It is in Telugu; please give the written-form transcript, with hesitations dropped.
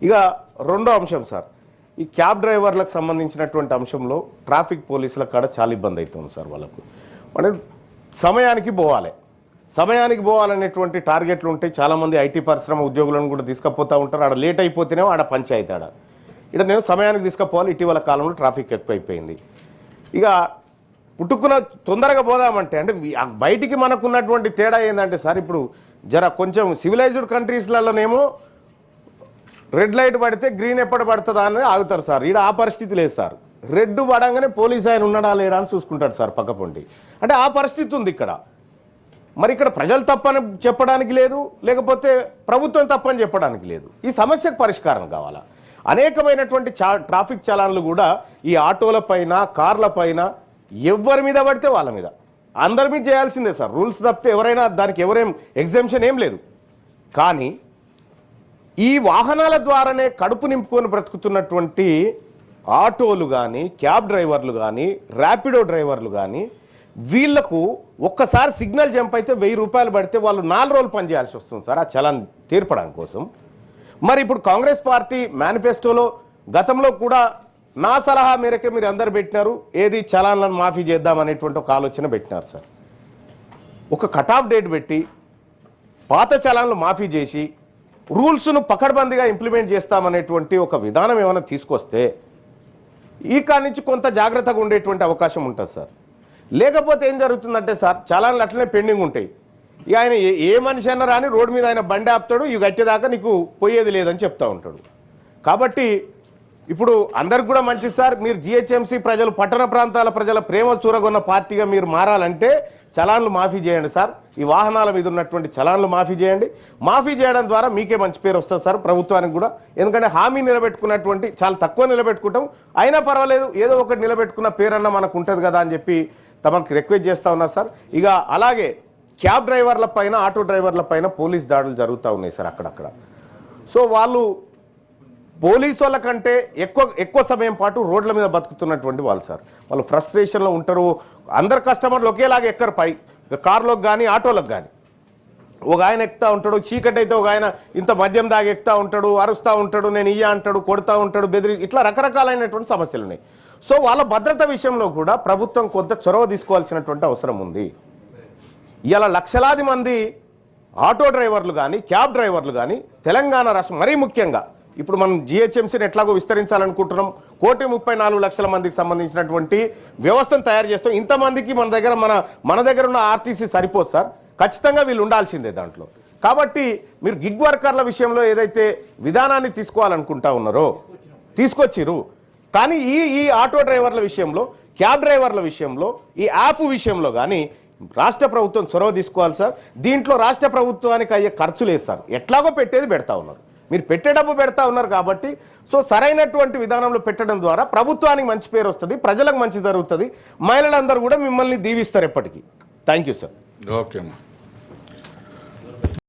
ఇక రెండో అంశం సార్, ఈ క్యాబ్ డ్రైవర్లకు సంబంధించినటువంటి అంశంలో ట్రాఫిక్ పోలీసుల కాడ చాలా ఇబ్బంది అవుతుంది సార్. వాళ్ళకు అంటే సమయానికి పోవాలనేటువంటి టార్గెట్లు ఉంటాయి. చాలామంది ఐటీ పరిశ్రమ ఉద్యోగులను కూడా తీసుకుపోతూ ఉంటారు. ఆడ లేట్ అయిపోతేనేమో ఆడ పంచాయతీ ఆడ ఇక్కడ నేను సమయానికి తీసుకుపోవాలి. ఇటీవల కాలంలో ట్రాఫిక్ ఎక్కువైపోయింది. ఇక పుట్టుకున్న తొందరగా పోదామంటే అంటే బయటికి మనకున్నటువంటి తేడా ఏంటంటే సార్, ఇప్పుడు కొంచెం సివిలైజ్డ్ కంట్రీస్లలోనేమో రెడ్ లైట్ పడితే గ్రీన్ ఎప్పుడు పడుతుందా అని ఆగుతారు సార్. ఈడ ఆ పరిస్థితి లేదు సార్. రెడ్ పడంగానే పోలీస్ ఆయన ఉన్నాడా లేడా అని చూసుకుంటాడు సార్ పక్కపొంటి. అంటే ఆ పరిస్థితి ఉంది ఇక్కడ. మరి ఇక్కడ ప్రజలు తప్పని చెప్పడానికి లేదు, లేకపోతే ప్రభుత్వం తప్పని చెప్పడానికి లేదు. ఈ సమస్యకు పరిష్కారం కావాలా. అనేకమైనటువంటి ట్రాఫిక్ చలాన్లు కూడా ఈ ఆటోల పైన, కార్ల పైన ఎవరి మీద పడితే వాళ్ళ మీద, అందరి మీద చేయాల్సిందే సార్. రూల్స్ తప్పితే ఎవరైనా దానికి ఎవరేం ఎగ్జామ్షన్ ఏం లేదు. కానీ ఈ వాహనాల ద్వారానే కడుపు నింపుకొని బ్రతుకుతున్నటువంటి ఆటోలు కానీ, క్యాబ్ డ్రైవర్లు కానీ, ర్యాపిడో డ్రైవర్లు కానీ, వీళ్లకు ఒక్కసారి సిగ్నల్ జంప్ అయితే 1000 రూపాయలు పడితే వాళ్ళు 4 రోజులు పనిచేయాల్సి వస్తుంది సార్ ఆ చలాన్ తీర్పడం కోసం. మరి ఇప్పుడు కాంగ్రెస్ పార్టీ మేనిఫెస్టోలో గతంలో కూడా నా సలహా మేరకే మీరు అందరు పెట్టినారు, ఏది చలాన్లను మాఫీ చేద్దామనేటువంటి ఒక ఆలోచన పెట్టినారు సార్. ఒక కట్ ఆఫ్ డేట్ పెట్టి పాత చలాన్లు మాఫీ చేసి రూల్స్ను పకడ్బందీగా ఇంప్లిమెంట్ చేస్తామనేటువంటి ఒక విధానం ఏమైనా తీసుకొస్తే ఈ కాడి నుంచి కొంత జాగ్రత్తగా ఉండేటువంటి అవకాశం ఉంటుంది సార్. లేకపోతే ఏం జరుగుతుందంటే సార్, చలాన్లు అట్లనే పెండింగ్ ఉంటాయి. ఇక ఆయన ఏ మనిషి అన్నా రాని రోడ్డు మీద ఆయన బండి ఆపుతాడు, ఇవి కట్టేదాకా నీకు పోయేది లేదని చెప్తా ఉంటాడు. కాబట్టి ఇప్పుడు అందరికి కూడా మంచిది సార్, మీరు జిహెచ్ఎంసీ ప్రజలు, పట్టణ ప్రాంతాల ప్రజల ప్రేమ చూరగొన్న పార్టీగా మీరు మారాలంటే చలాన్లు మాఫీ చేయండి సార్. ఈ వాహనాల మీద ఉన్నటువంటి చలాన్లు మాఫీ చేయండి. మాఫీ చేయడం ద్వారా మీకే మంచి పేరు వస్తుంది సార్, ప్రభుత్వానికి కూడా. ఎందుకంటే హామీ నిలబెట్టుకున్నటువంటి చాలా తక్కువ నిలబెట్టుకుంటాం, అయినా పర్వాలేదు ఏదో ఒకటి నిలబెట్టుకున్న పేరన్నా మనకు ఉంటుంది కదా అని చెప్పి తమకు రిక్వెస్ట్ చేస్తూ ఉన్నారు సార్. ఇక అలాగే క్యాబ్ డ్రైవర్ల పైన, ఆటో డ్రైవర్ల పైన పోలీస్ దాడులు జరుగుతూ ఉన్నాయి సార్ అక్కడక్కడ. సో వాళ్ళు పోలీసు వాళ్ళ కంటే ఎక్కువ సమయం పాటు రోడ్ల మీద బతుకుతున్నటువంటి వాళ్ళు సార్. వాళ్ళు ఫ్రస్ట్రేషన్లో ఉంటారు. అందరు కస్టమర్లు ఒకేలాగా ఎక్కరు పై కార్లోకి కానీ ఆటోలకు కానీ. ఒక ఆయన ఎక్కుతూ ఉంటాడు, చీకటి అయితే ఒక ఆయన ఇంత మద్యం దాకా ఎక్కుతూ ఉంటాడు, అరుస్తూ ఉంటాడు, నేను ఇయ్య అంటాడు, కొడుతూ ఉంటాడు, బెదిరి, ఇట్లా రకరకాలైనటువంటి సమస్యలు ఉన్నాయి. సో వాళ్ళ భద్రత విషయంలో కూడా ప్రభుత్వం కొంత చొరవ తీసుకోవాల్సినటువంటి అవసరం ఉంది. ఇలా లక్షలాది మంది ఆటో డ్రైవర్లు కానీ, క్యాబ్ డ్రైవర్లు కానీ తెలంగాణ రాష్ట్రం, మరీ ముఖ్యంగా ఇప్పుడు మనం జిహెచ్ఎంసీని ఎట్లాగో విస్తరించాలనుకుంటున్నాం. 1,34,00,000 మందికి సంబంధించినటువంటి వ్యవస్థను తయారు చేస్తాం. ఇంతమందికి మన దగ్గర ఉన్న ఆర్టీసీ సరిపోదు సార్, ఖచ్చితంగా వీళ్ళు ఉండాల్సిందే దాంట్లో. కాబట్టి మీరు గిగ్ వర్కర్ల విషయంలో ఏదైతే విధానాన్ని తీసుకోవాలనుకుంటా ఉన్నారో తీసుకొచ్చిరు. కానీ ఈ ఆటో డ్రైవర్ల విషయంలో, క్యాబ్ డ్రైవర్ల విషయంలో, ఈ యాప్ విషయంలో కానీ రాష్ట్ర ప్రభుత్వం చొరవ తీసుకోవాలి సార్. దీంట్లో రాష్ట్ర ప్రభుత్వానికి అయ్యే ఖర్చులు వేస్తారు, ఎట్లాగో పెట్టేది పెడతా ఉన్నారు. మీరు పెట్టే డబ్బు పెడతా ఉన్నారు కాబట్టి సో సరైనటువంటి విధానంలో పెట్టడం ద్వారా ప్రభుత్వానికి మంచి పేరు వస్తుంది, ప్రజలకు మంచి జరుగుతుంది, మహిళలందరూ కూడా మిమ్మల్ని దీవిస్తారు ఎప్పటికీ. Thank you sir. ఓకే అమ్మా.